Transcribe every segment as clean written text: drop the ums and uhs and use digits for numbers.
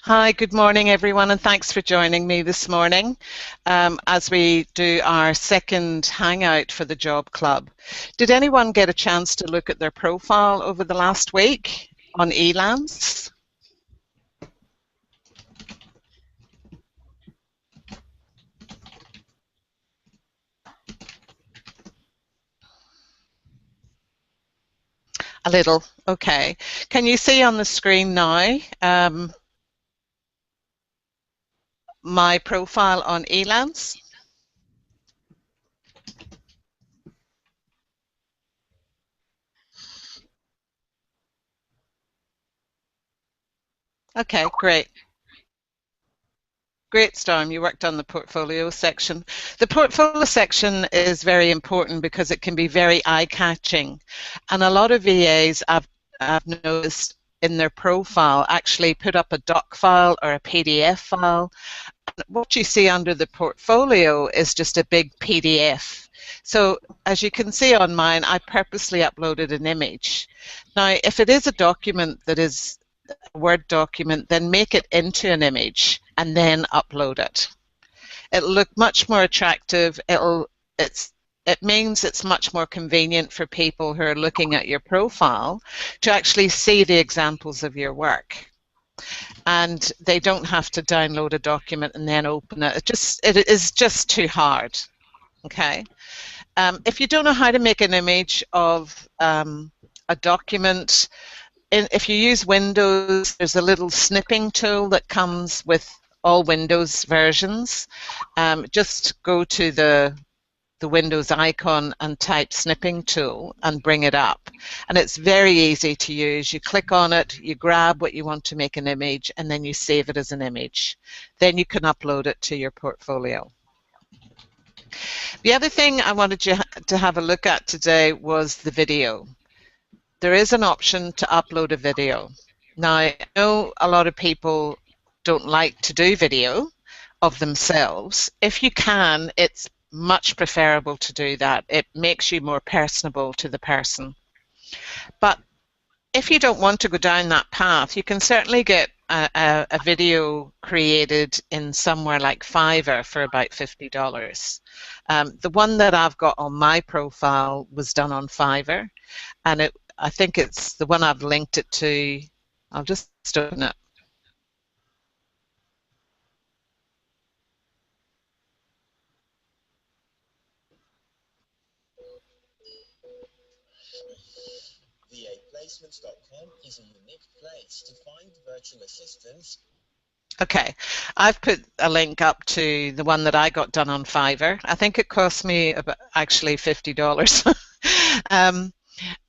Hi, good morning, everyone, and thanks for joining me this morning as we do our second hangout for the Job Club. Did anyone get a chance to look at their profile over the last week on Elance? A little, okay. Can you see on the screen now my profile on Elance? Okay, great. Great, Storm. You worked on the portfolio section. The portfolio section is very important because it can be very eye-catching. And a lot of VAs I've noticed in their profile actually put up a doc file or a PDF file. What you see under the portfolio is just a big PDF. So as you can see on mine, I purposely uploaded an image. Now, if it is a document that is Word document, then make it into an image and then upload it. It'll look much more attractive. It means it's much more convenient for people who are looking at your profile to actually see the examples of your work. And they don't have to download a document and then open it. It is just too hard. Okay. If you don't know how to make an image of a document, if you use Windows, there's a little snipping tool that comes with all Windows versions. Just go to the Windows icon and type snipping tool and bring it up. And it's very easy to use. You click on it, you grab what you want to make an image, and then you save it as an image. Then you can upload it to your portfolio. The other thing I wanted you to have a look at today was the video. There is an option to upload a video. Now, I know a lot of people don't like to do video of themselves. If you can, it's much preferable to do that. It makes you more personable to the person. But if you don't want to go down that path, you can certainly get a video created in somewhere like Fiverr for about $50. The one that I've got on my profile was done on Fiverr, and I think it's the one I've linked it to. I'll just open it. VAplacements.com is a unique place to find virtual assistants. Okay, I've put a link up to the one that I got done on Fiverr. I think it cost me about actually $50.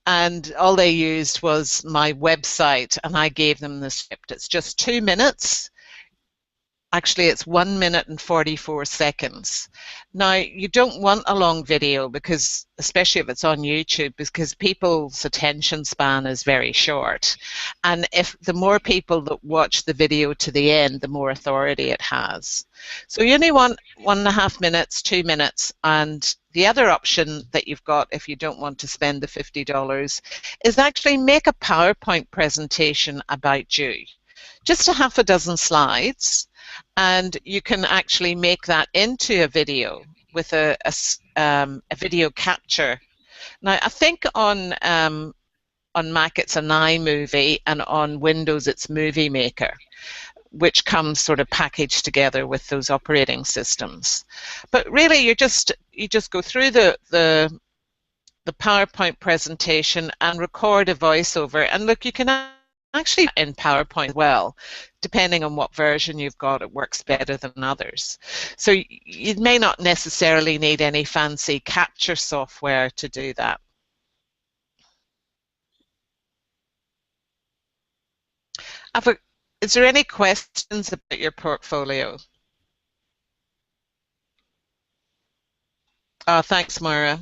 And all they used was my website, and I gave them the script. It's just 2 minutes. Actually, it's 1 minute and 44 seconds. Now, you don't want a long video because, especially if it's on YouTube, because people's attention span is very short. And if the more people that watch the video to the end, the more authority it has. So you only want 1.5 minutes, 2 minutes, and the other option that you've got if you don't want to spend the $50 is actually make a PowerPoint presentation about you. Just a half a dozen slides, and you can actually make that into a video with a video capture. Now, I think on Mac it's an iMovie, and on Windows it's Movie Maker, which comes sort of packaged together with those operating systems. But really, you just go through the PowerPoint presentation and record a voiceover. And look, you can actually in PowerPoint as well, depending on what version you've got, it works better than others. So you may not necessarily need any fancy capture software to do that. Is there any questions about your portfolio? Oh, thanks, Maura.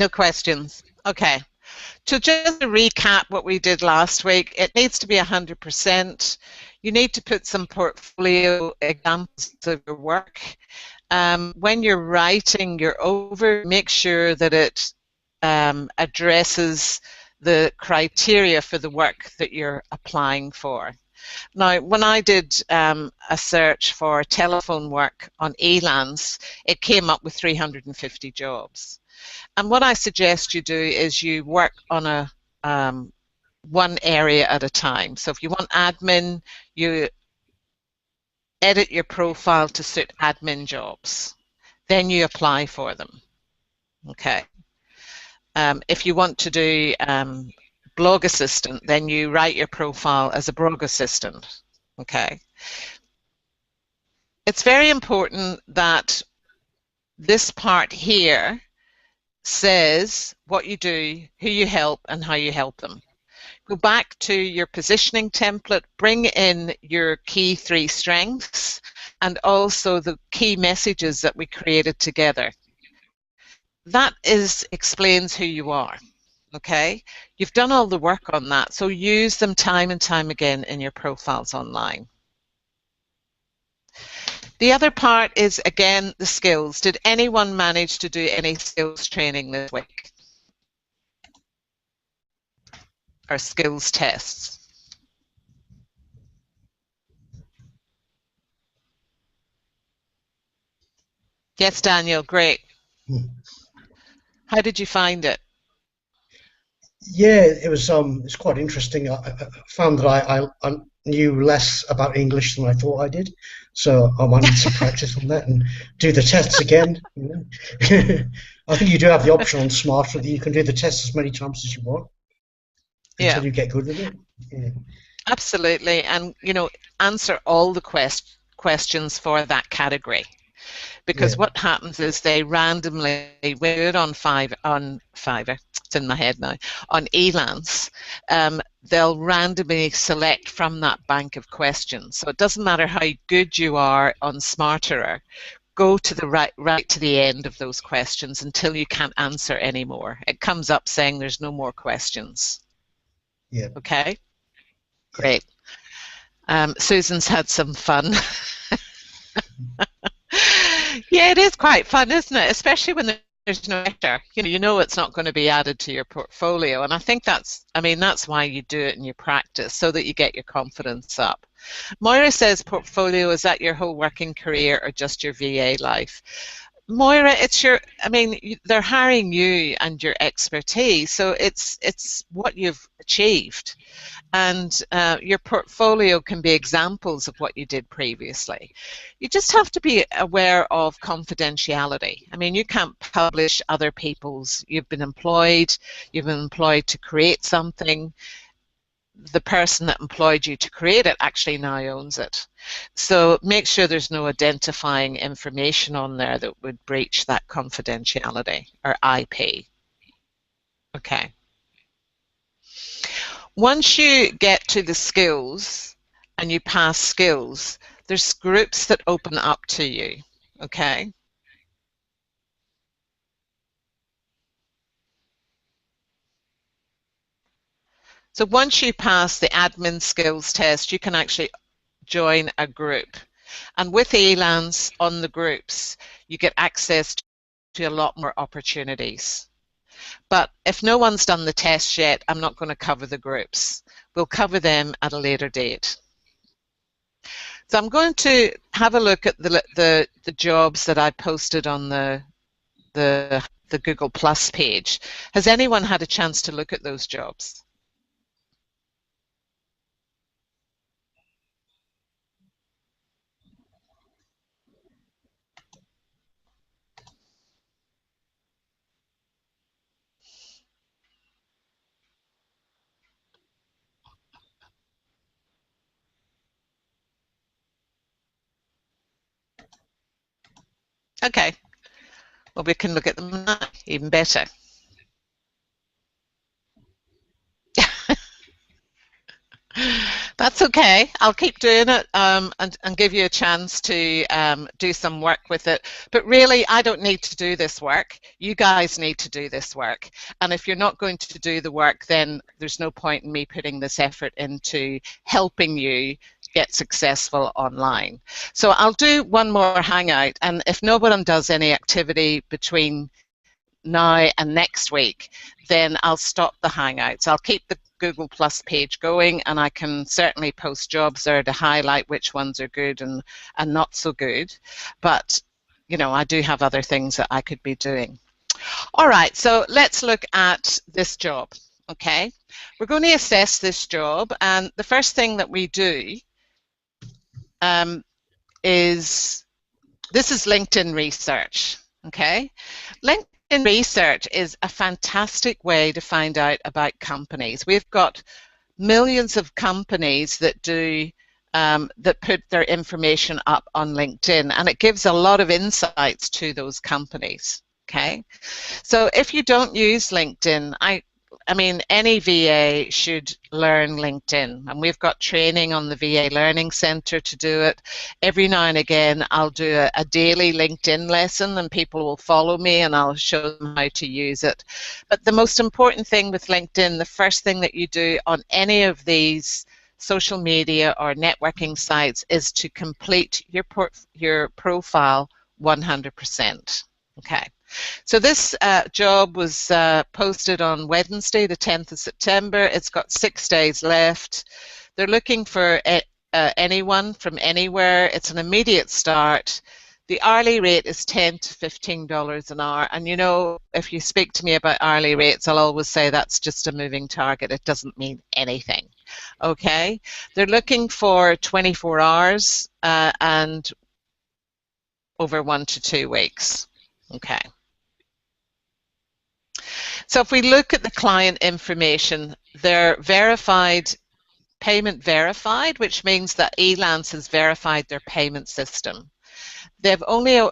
No questions. Okay. So just to recap what we did last week, it needs to be 100%. You need to put some portfolio examples of your work. When you're writing your over, make sure that it addresses the criteria for the work that you're applying for. Now, when I did a search for telephone work on Elance, it came up with 350 jobs. And what I suggest you do is you work on a one area at a time. So if you want admin, you edit your profile to suit admin jobs. Then you apply for them. Okay. If you want to do blog assistant, then you write your profile as a blog assistant. Okay. It's very important that this part here says what you do, who you help, and how you help them. Go back to your positioning template, bring in your key 3 strengths, and also the key messages that we created together. That explains who you are. Okay, you've done all the work on that, so use them time and time again in your profiles online. The other part is, again, the skills. Did anyone manage to do any skills training this week? Or skills tests? Yes, Daniel, great. How did you find it? Yeah, it's quite interesting. I found that I knew less about English than I thought I did, so I might need some practice on that and do the tests again. You know? I think you do have the option on Smarter that you can do the tests as many times as you want Yeah, until you get good with it. Yeah. absolutely. And, answer all the questions for that category. Yeah. Because what happens is they randomly, when you do it on Fiverr, it's in my head now, on Elance, they'll randomly select from that bank of questions. So it doesn't matter how good you are on Smarterer, go to the right to the end of those questions until you can't answer anymore. It comes up saying there's no more questions. Yeah. Okay, Yeah. great. Susan's had some fun. Yeah, it is quite fun, isn't it? Especially when there's no pressure. You know it's not going to be added to your portfolio. And I think that's why you do it and you practice, so that you get your confidence up. Moira says portfolio, is that your whole working career or just your VA life? Moira, they're hiring you and your expertise, so it's what you've achieved. And your portfolio can be examples of what you did previously. You just have to be aware of confidentiality. I mean, you can't publish other people's, you've been employed to create something. The person that employed you to create it actually now owns it. So make sure there's no identifying information on there that would breach that confidentiality, or IP. Okay. Once you get to the skills and you pass skills, there's groups that open up to you, okay? So once you pass the admin skills test, you can actually join a group. And with Elance on the groups, you get access to a lot more opportunities. But if no one's done the test yet, I'm not going to cover the groups. We'll cover them at a later date. So I'm going to have a look at the jobs that I posted on the Google Plus page. Has anyone had a chance to look at those jobs? Okay, well, we can look at them now, even better. That's okay. I'll keep doing it and give you a chance to do some work with it. But really, I don't need to do this work. You guys need to do this work. And if you're not going to do the work, then there's no point in me putting this effort into helping you get successful online. So I'll do one more hangout. And if no one does any activity between now and next week, then I'll stop the Hangouts. I'll keep the Google Plus page going, and I can certainly post jobs there to highlight which ones are good and not so good. But, you know, I do have other things that I could be doing. All right, so let's look at this job, okay? We're going to assess this job, and the first thing that we do is, this is LinkedIn research, okay? LinkedIn research is a fantastic way to find out about companies. We've got millions of companies that do that put their information up on LinkedIn, and it gives a lot of insights to those companies. Okay, so if you don't use LinkedIn, I mean, any VA should learn LinkedIn, and we've got training on the VA Learning Center to do it. Every now and again, I'll do a daily LinkedIn lesson, and people will follow me, and I'll show them how to use it. But the most important thing with LinkedIn, the first thing that you do on any of these social media or networking sites is to complete your profile 100%. Okay. So this job was posted on Wednesday, the 10th of September. It's got 6 days left. They're looking for anyone from anywhere. It's an immediate start. The hourly rate is $10 to $15 an hour. And you know, if you speak to me about hourly rates, I'll always say that's just a moving target. It doesn't mean anything. Okay? They're looking for 24 hours and over 1 to 2 weeks. Okay. So if we look at the client information, they're verified, payment verified, which means that Elance has verified their payment system. They've only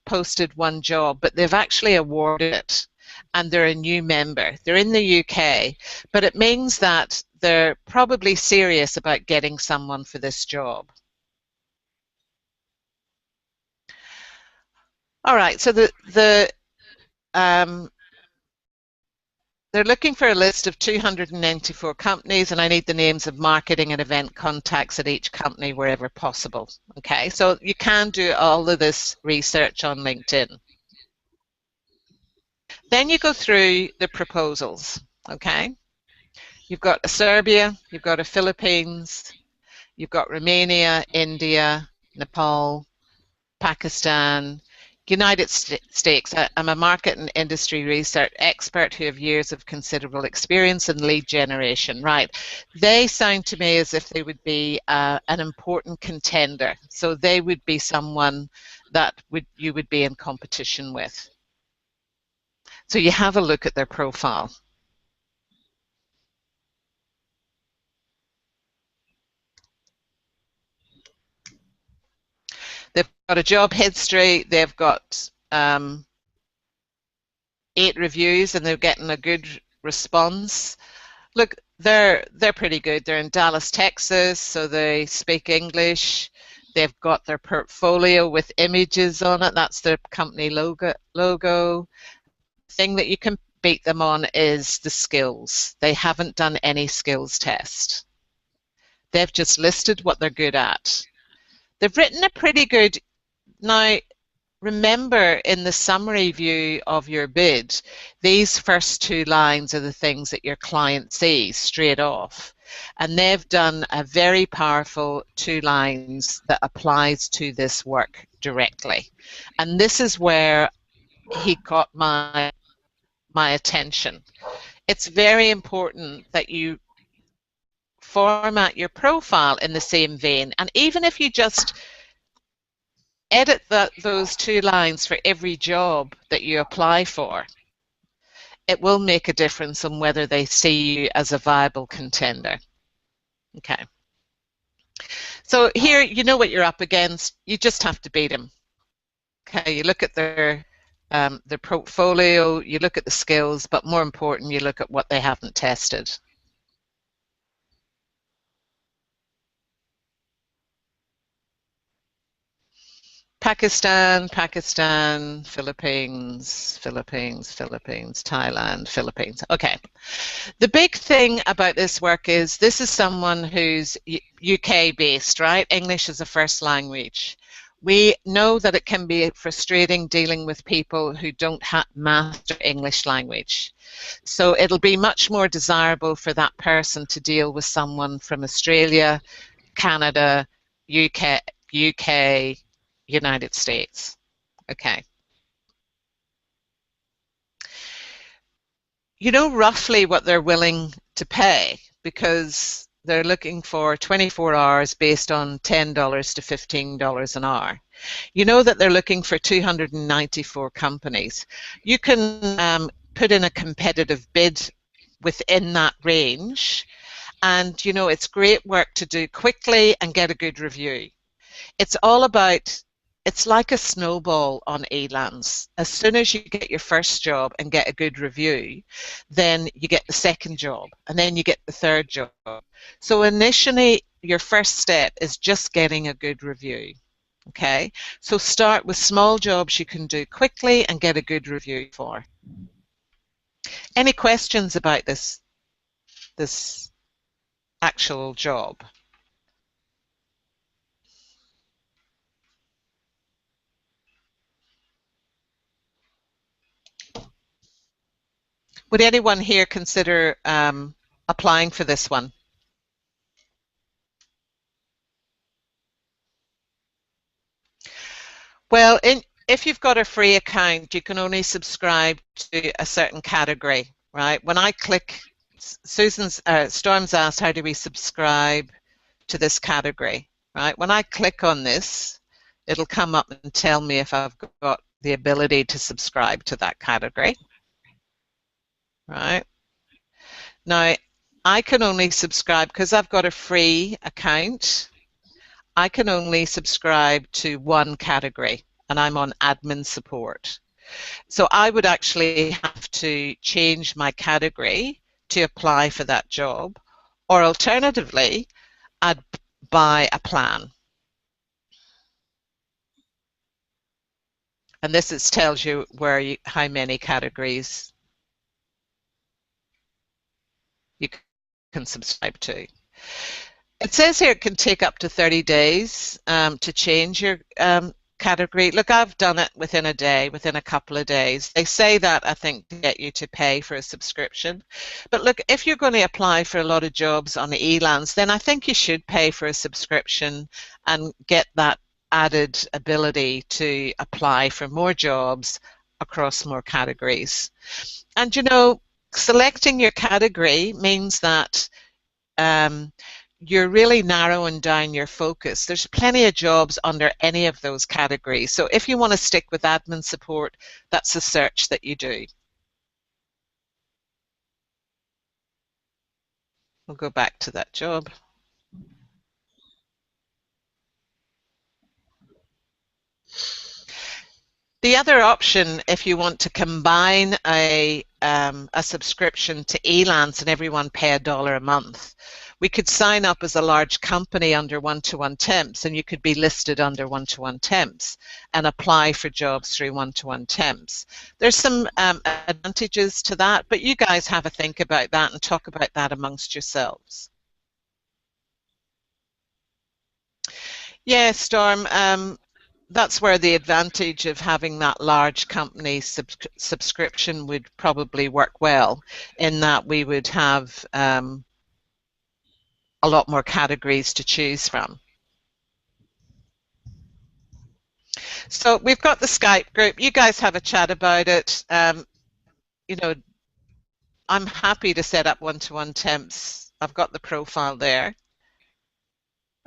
posted one job, but they've actually awarded it, and they're a new member. They're in the UK, but it means that they're probably serious about getting someone for this job. All right, so they're looking for a list of 294 companies, and I need the names of marketing and event contacts at each company wherever possible. Okay, so you can do all of this research on LinkedIn. Then you go through the proposals. Okay, you've got a Serbia, you've got a Philippines, you've got Romania, India, Nepal, Pakistan, United States. I'm a market and industry research expert who have years of considerable experience in lead generation. Right. They sound to me as if they would be an important contender. So they would be someone that you would be in competition with. So you have a look at their profile. They've got a job history. They've got 8 reviews, and they're getting a good response. Look, they're pretty good. They're in Dallas, Texas, so they speak English. They've got their portfolio with images on it. That's their company logo. The thing that you can beat them on is the skills. They haven't done any skills test. They've just listed what they're good at. They've written a pretty good. Now, remember, in the summary view of your bid, these first 2 lines are the things that your client sees straight off. And they've done a very powerful 2 lines that applies to this work directly. And this is where he got my attention. It's very important that you format your profile in the same vein. And even if you just edit those 2 lines for every job that you apply for, it will make a difference on whether they see you as a viable contender. Okay. So here, you know what you're up against. You just have to beat them. Okay. You look at their portfolio, you look at the skills, but more important, you look at what they haven't tested. Pakistan, Pakistan, Philippines, Philippines, Philippines, Thailand, Philippines. Okay. The big thing about this work is this is someone who's UK based, right? English is a first language. We know that it can be frustrating dealing with people who don't master English language. So it'll be much more desirable for that person to deal with someone from Australia, Canada, UK, United States. Okay. You know roughly what they're willing to pay because they're looking for 24 hours based on $10 to $15 an hour. You know that they're looking for 294 companies. You can put in a competitive bid within that range, and you know it's great work to do quickly and get a good review. It's all about, it's like a snowball on Elance. As soon as you get your first job and get a good review, then you get the second job, and then you get the third job. So initially, your first step is just getting a good review. Okay, so start with small jobs you can do quickly and get a good review for. Any questions about this actual job? Would anyone here consider applying for this one? Well, if you've got a free account, you can only subscribe to a certain category, right? When I click, Storm's asked, how do we subscribe to this category, right? When I click on this, it'll come up and tell me if I've got the ability to subscribe to that category, right? Now, I can only subscribe, because I've got a free account, I can only subscribe to one category, and I'm on admin support. So I would actually have to change my category to apply for that job, or alternatively, I'd buy a plan. And this tells you how many categories you can subscribe to. It says here it can take up to 30 days to change your category. Look, I've done it within a day, within a couple of days. They say that, I think, to get you to pay for a subscription. But look, if you're going to apply for a lot of jobs on the Elance, then I think you should pay for a subscription and get that added ability to apply for more jobs across more categories. And you know, selecting your category means that you're really narrowing down your focus. There's plenty of jobs under any of those categories. So if you want to stick with admin support, that's a search that you do. We'll go back to that job. The other option, if you want to combine a subscription to Elance and everyone pay $1 a month, we could sign up as a large company under one-to-one temps, and you could be listed under one-to-one temps and apply for jobs through one-to-one temps. There's some advantages to that, but you guys have a think about that and talk about that amongst yourselves. Yeah, Storm. That's where the advantage of having that large company subscription would probably work well, in that we would have a lot more categories to choose from. So we've got the Skype group. You guys have a chat about it. You know, I'm happy to set up one-to-one temps. I've got the profile there.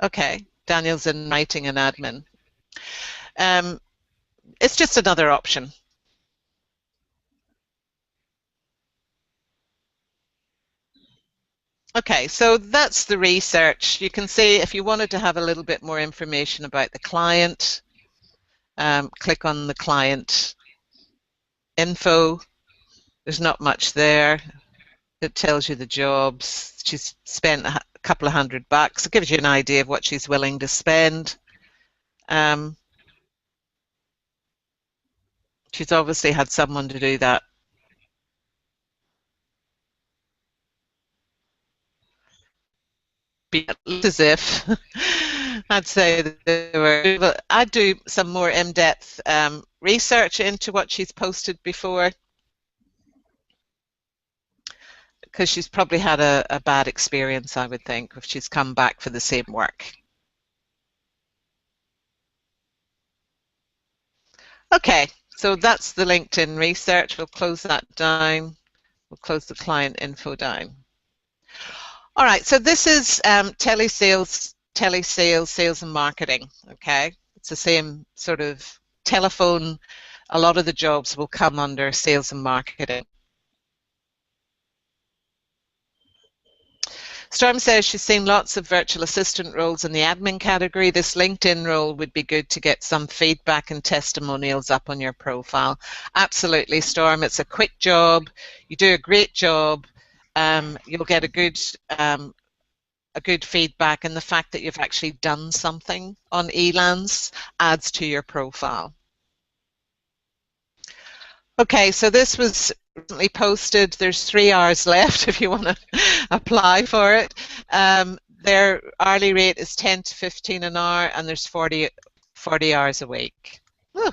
Okay, Daniel's in writing and admin. It's just another option. Okay, so that's the research. You can see if you wanted to have a little bit more information about the client, click on the client info. There's not much there. It tells you the jobs. She's spent a couple of $100. It gives you an idea of what she's willing to spend. She's obviously had someone to do that. As if I'd say that they were. I'd do some more in-depth research into what she's posted before, because she's probably had a bad experience, I would think, if she's come back for the same work. Okay, so that's the LinkedIn research. We'll close that down. We'll close the client info down. All right, so this is telesales, sales and marketing, okay? It's the same sort of telephone. A lot of the jobs will come under sales and marketing. Storm says she's seen lots of virtual assistant roles in the admin category. This LinkedIn role would be good to get some feedback and testimonials up on your profile. Absolutely, Storm. It's a quick job. You do a great job. You'll get a good feedback, and the fact that you've actually done something on Elance adds to your profile. Okay, so this was recently posted. There's 3 hours left if you want to apply for it. Their hourly rate is 10 to 15 an hour, and there's 40 hours a week. Whew.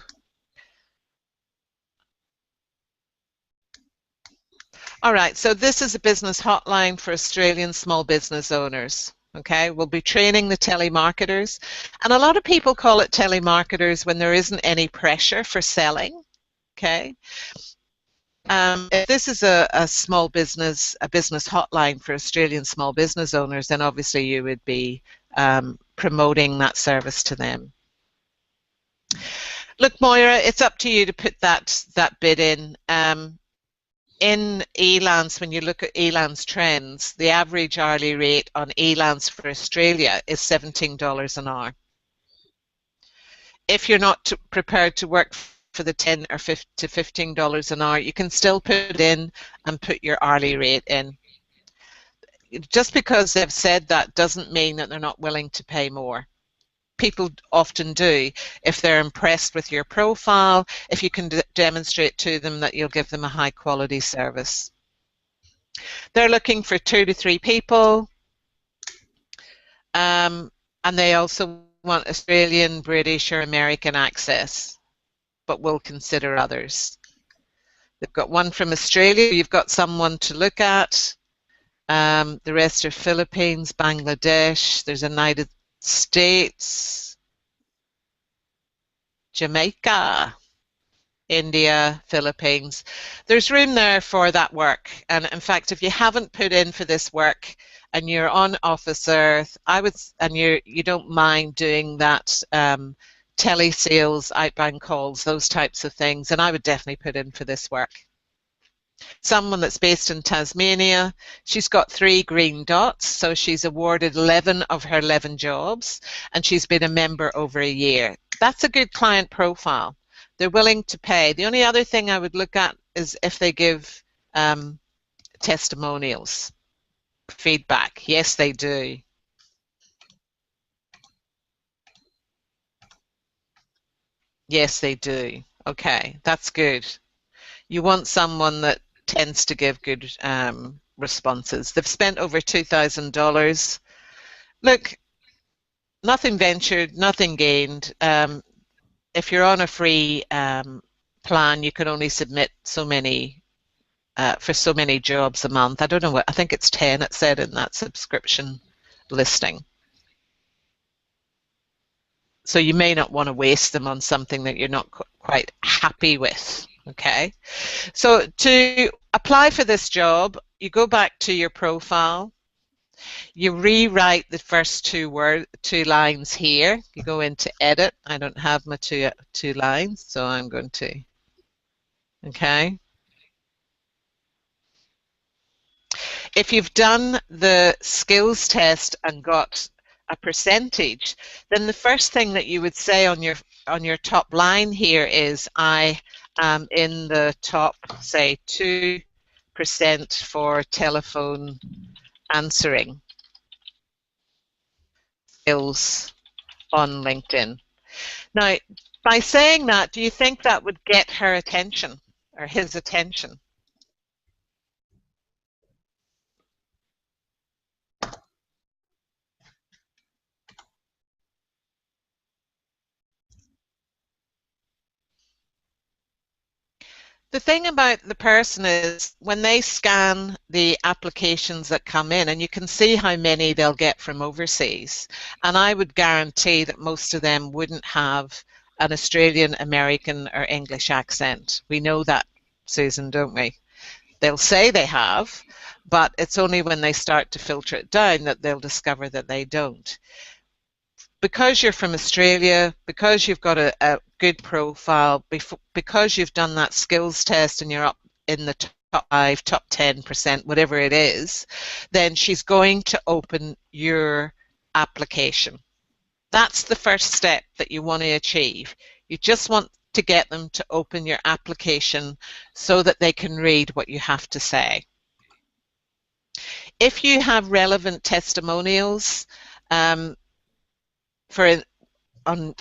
All right, so this is a business hotline for Australian small business owners. Okay, we'll be training the telemarketers, and a lot of people call it telemarketers when there isn't any pressure for selling. Okay, if this is a small business, a business hotline for Australian small business owners, then obviously you would be promoting that service to them. Look, Moira, it's up to you to put that bid in. In Elance, when you look at Elance trends, the average hourly rate on Elance for Australia is $17 an hour. If you're not prepared to work for the $10 or to $15 an hour, you can still put it in and put your hourly rate in. Just because they've said that doesn't mean that they're not willing to pay more. People often do if they're impressed with your profile, if you can demonstrate to them that you'll give them a high quality service. They're looking for 2 to 3 people, and they also want Australian, British or American access, but will consider others. They've got one from Australia. You've got someone to look at. The rest are Philippines, Bangladesh. There's United States, Jamaica, India, Philippines. There's room there for that work. And in fact, if you haven't put in for this work and you're on Office Earth, and you don't mind doing that telesales, outbound calls, those types of things, and I would definitely put in for this work. Someone that's based in Tasmania, she's got 3 green dots, so she's awarded 11 of her 11 jobs, and she's been a member over a year. That's a good client profile. They're willing to pay. The only other thing I would look at is if they give testimonials, feedback. Yes, they do. Yes, they do. Okay, that's good. You want someone that tends to give good responses. They've spent over $2,000. Look, nothing ventured, nothing gained. If you're on a free plan, you can only submit so many for so many jobs a month. I don't know what, I think it's 10 it said in that subscription listing. So you may not want to waste them on something that you're not quite happy with. Okay, so to apply for this job, you go back to your profile, you rewrite the first 2 lines here. You go into edit. I don't have my two lines, so I'm going to. Okay. If you've done the skills test and got a percentage, then the first thing that you would say on your top line here is I am in the top, say, 2% for telephone answering skills on LinkedIn. Now, By saying that, do you think that would get her attention or his attention? The thing about the person is when they scan the applications that come in, and you can see how many they'll get from overseas, and I would guarantee that most of them wouldn't have an Australian, American, or English accent. We know that, Susan, don't we? They'll say they have, but it's only when they start to filter it down that they'll discover that they don't. Because you're from Australia, because you've got a good profile, because you've done that skills test and you're up in the top 5, top 10%, whatever it is, then she's going to open your application. That's the first step that you want to achieve. You just want to get them to open your application so that they can read what you have to say. If you have relevant testimonials, for on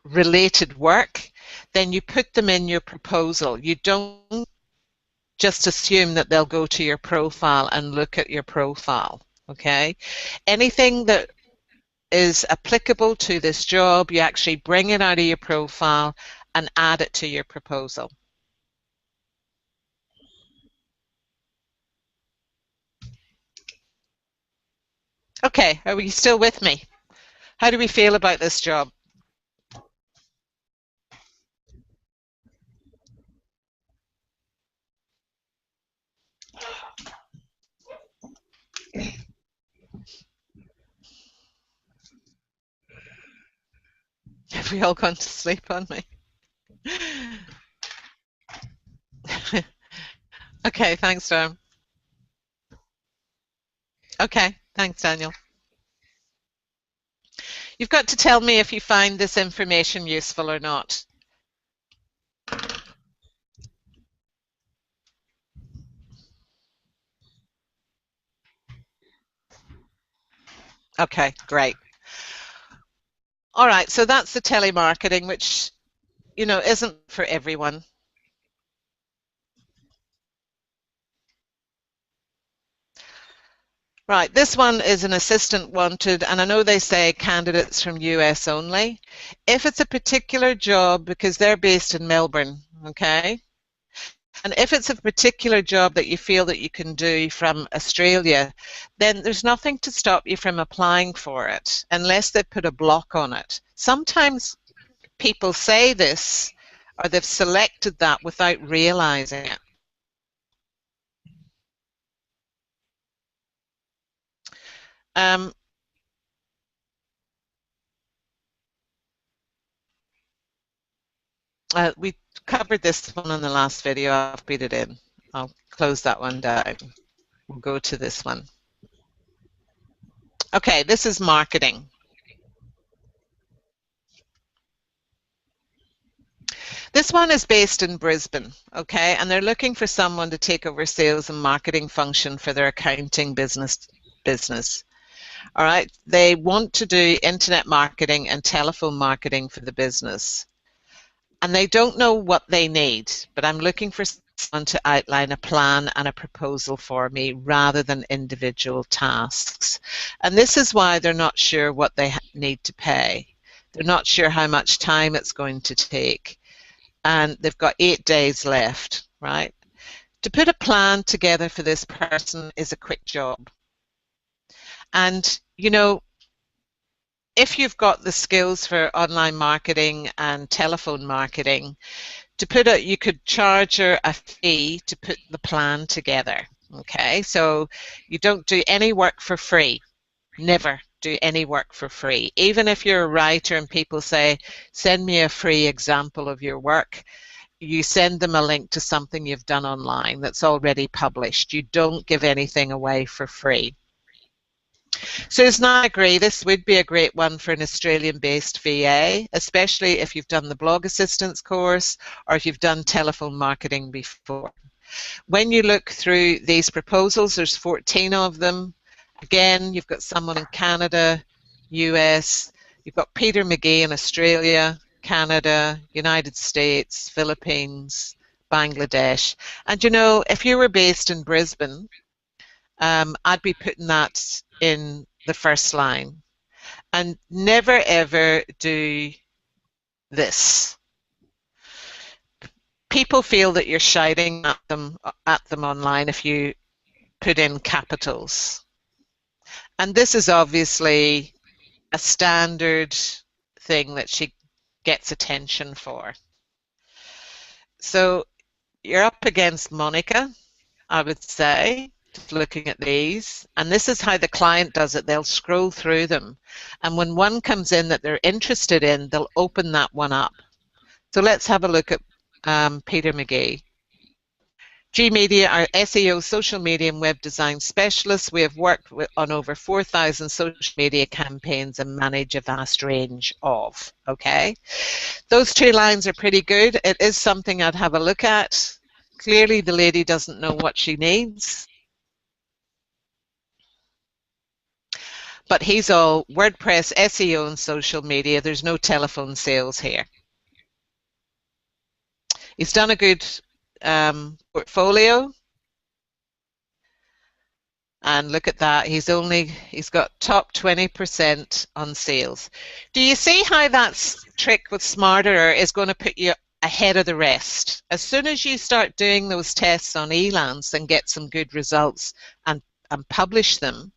related work, then you put them in your proposal. You don't just assume that they'll go to your profile and look at your profile, okay? Anything that is applicable to this job, you actually bring it out of your profile and add it to your proposal. Okay, are we still with me? How do we feel about this job? Have we all gone to sleep on me? Okay, thanks, Tom. Okay, thanks, Daniel. You've got to tell me if you find this information useful or not. Okay, great. All right, so that's the telemarketing, which, isn't for everyone. Right, this one is an assistant wanted, and I know they say candidates from US only. If it's a particular job, because they're based in Melbourne, okay? And if it's a particular job that you feel that you can do from Australia, then there's nothing to stop you from applying for it, unless they put a block on it. Sometimes people say this, or they've selected that without realizing it. We covered this one in the last video. I'll beat it in. I'll close that one down. We'll go to this one. Okay, this is marketing. This one is based in Brisbane, okay, and they're looking for someone to take over sales and marketing function for their accounting business. All right, they want to do internet marketing and telephone marketing for the business. And they don't know what they need, but I'm looking for someone to outline a plan and a proposal for me rather than individual tasks. And this is why they're not sure what they need to pay. They're not sure how much time it's going to take. And they've got 8 days left, right? To put a plan together for this person is a quick job. And, if you've got the skills for online marketing and telephone marketing, you could charge her a fee to put the plan together. Okay, so you don't do any work for free. Never do any work for free. Even if you're a writer and people say, send me a free example of your work, you send them a link to something you've done online that's already published. You don't give anything away for free. Susan, I agree, this would be a great one for an Australian-based VA, especially if you've done the blog assistance course or if you've done telephone marketing before. When you look through these proposals, there's 14 of them. Again, you've got someone in Canada, US, You've got Peter McGee in Australia, Canada, United States, Philippines, Bangladesh. And you know, if you were based in Brisbane, I'd be putting that in the first line. And never ever do this. People feel that you're shouting at them online if you put in capitals. And this is obviously a standard thing that she gets attention for. So you're up against Monica, I would say, just looking at these. And this is how the client does it. They'll scroll through them. And when one comes in that they're interested in, they'll open that one up. So let's have a look at Peter McGee. G Media, our SEO, social media and web design specialists. We have worked on over 4,000 social media campaigns and manage a vast range of. Okay, those two lines are pretty good. It is something I'd have a look at. Clearly the lady doesn't know what she needs. But he's all WordPress, SEO and social media. There's no telephone sales here. He's done a good portfolio. And look at that, he's got top 20% on sales. Do you see how that trick with Smarter is going to put you ahead of the rest? As soon as you start doing those tests on Elance and get some good results and publish them,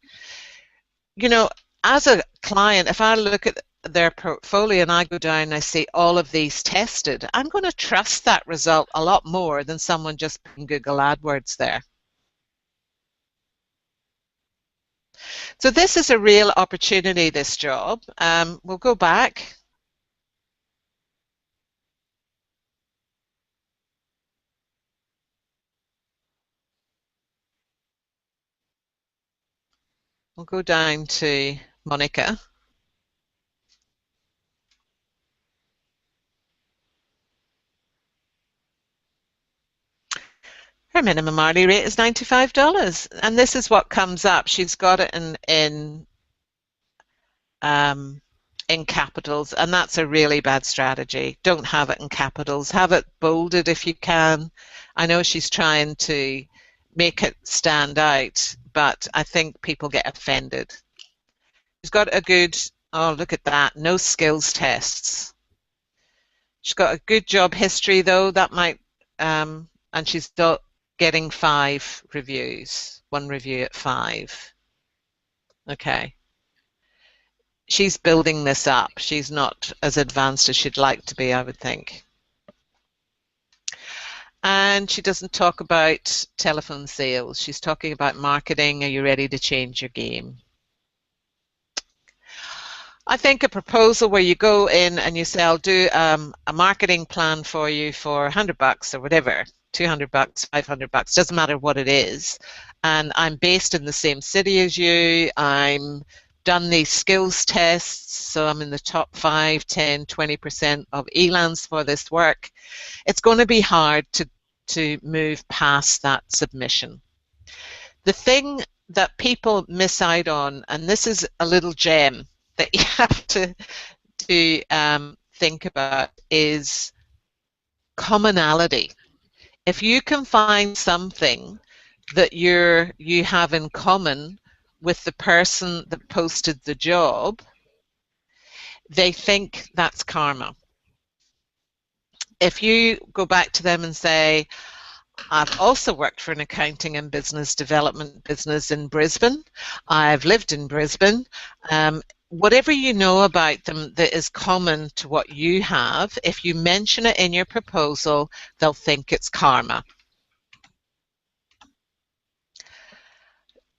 you know, as a client, if I look at their portfolio and I go down and I see all of these tested, I'm going to trust that result a lot more than someone just putting Google AdWords there. So this is a real opportunity, this job. We'll go back. We'll go down to Monica. Her minimum hourly rate is $95, and this is what comes up. She's got it in capitals, and that's a really bad strategy. Don't have it in capitals. Have it bolded if you can. I know she's trying to make it stand out, but I think people get offended. She's got a good, oh, look at that, no skills tests. She's got a good job history though, that might, and she's getting 5 reviews, 1 review at 5. Okay. She's building this up. She's not as advanced as she'd like to be, I would think. And she doesn't talk about telephone sales. She's talking about marketing. Are you ready to change your game? I think a proposal where you go in and you say, I'll do a marketing plan for you for $100 or whatever, $200, $500, doesn't matter what it is. And I'm based in the same city as you. I'm done these skills tests, so I'm in the top 5, 10, 20% of Elance for this work. It's going to be hard to move past that submission. The thing that people miss out on, and this is a little gem that you have to think about, is commonality. If you can find something that you have in common with the person that posted the job, they think that's karma. If you go back to them and say, I've also worked for an accounting and business development business in Brisbane, I've lived in Brisbane, whatever you know about them that is common to what you have, if you mention it in your proposal, they'll think it's karma.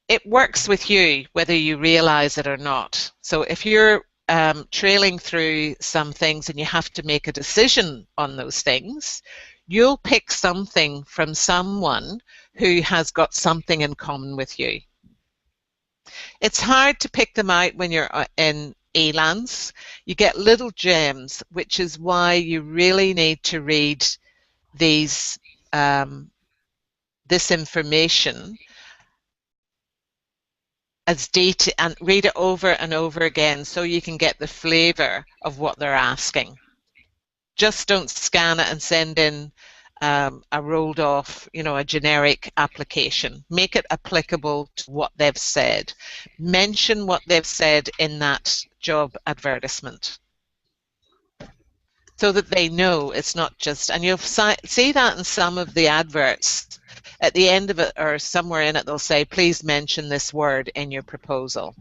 It works with you whether you realize it or not. So if you're trailing through some things and you have to make a decision on those things, you'll pick something from someone who has got something in common with you. It's hard to pick them out when you're in Elance. You get little gems, which is why you really need to read these this information as detail and read it over and over again so you can get the flavor of what they're asking. Just don't scan it and send in a rolled off, a generic application. Make it applicable to what they've said. Mention what they've said in that job advertisement so that they know it's not just, and you'll see that in some of the adverts. At the end of it or somewhere in it, they'll say, please mention this word in your proposal,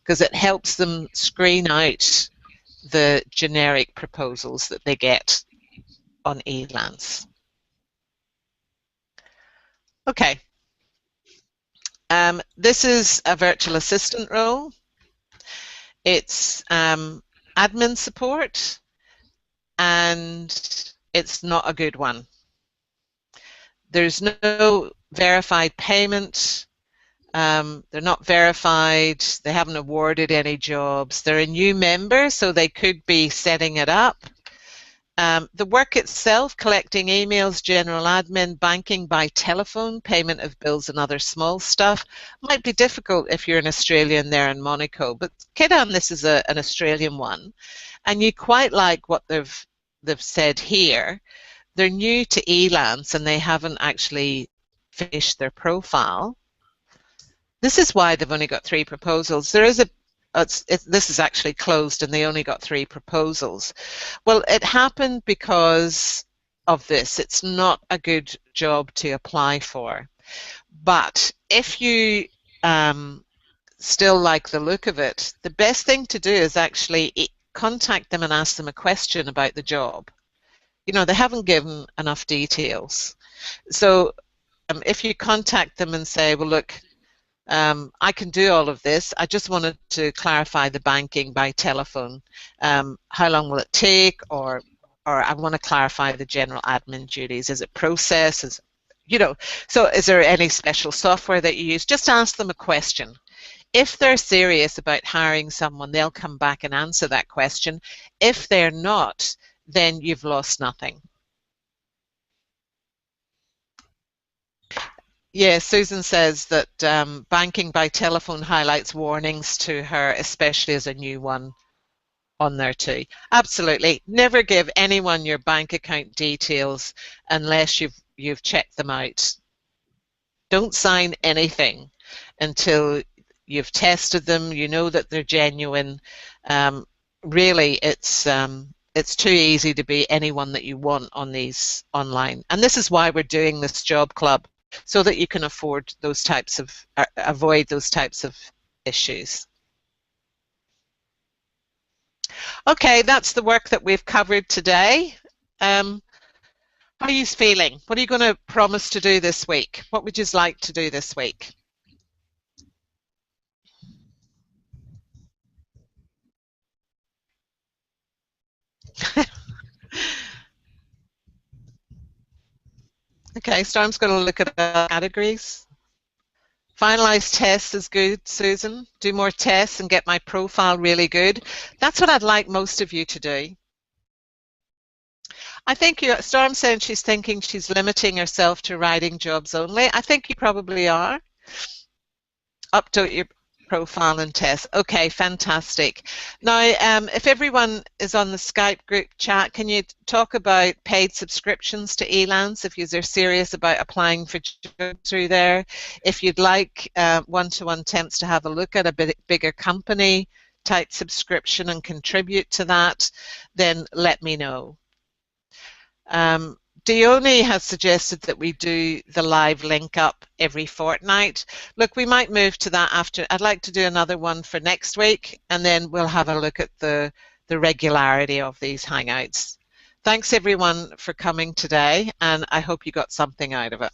because it helps them screen out the generic proposals that they get on Elance. Okay. This is a virtual assistant role. It's admin support, and it's not a good one. There's no verified payment. They're not verified. They haven't awarded any jobs. They're a new member, so they could be setting it up. The work itself, collecting emails, general admin, banking by telephone, payment of bills and other small stuff, might be difficult if you're an Australian there in Monaco. But Kidan, this is an Australian one, and you quite like what they've said here. They're new to Elance and they haven't actually finished their profile. This is why they've only got 3 proposals. There is this is actually closed and they only got 3 proposals. Well, it happened because of this. It's not a good job to apply for. But if you still like the look of it, the best thing to do is actually contact them and ask them a question about the job. They haven't given enough details. So if you contact them and say, well, look, I can do all of this. I just wanted to clarify the banking by telephone. How long will it take? Or I want to clarify the general admin duties. Is it process? So is there any special software that you use? Just ask them a question. If they're serious about hiring someone, they'll come back and answer that question. If they're not, then you've lost nothing. Yeah, Susan says that banking by telephone highlights warnings to her, especially as a new one on there too. Absolutely. Never give anyone your bank account details unless you've checked them out. Don't sign anything until you've tested them, you know that they're genuine. Really, it's too easy to be anyone that you want on these online. And this is why we're doing this job club, so that you can avoid those types of issues. Okay, that's the work that we've covered today. How are you feeling? What are you going to promise to do this week? What would you like to do this week? Okay, Storm's going to look at the categories. Finalize tests is good, Susan. Do more tests and get my profile really good. That's what I'd like most of you to do. I think Storm's saying she's thinking she's limiting herself to writing jobs only. I think you probably are. Update your profile and test. Okay, fantastic. Now, if everyone is on the Skype group chat, can you talk about paid subscriptions to Elance if you're serious about applying for jobs through there? If you'd like one-to-one temps to have a look at a bit bigger company type subscription and contribute to that, then let me know. Dione has suggested that we do the live link up every fortnight. Look, we might move to that after. I'd like to do another one for next week, and then we'll have a look at the regularity of these Hangouts. Thanks everyone for coming today, and I hope you got something out of it.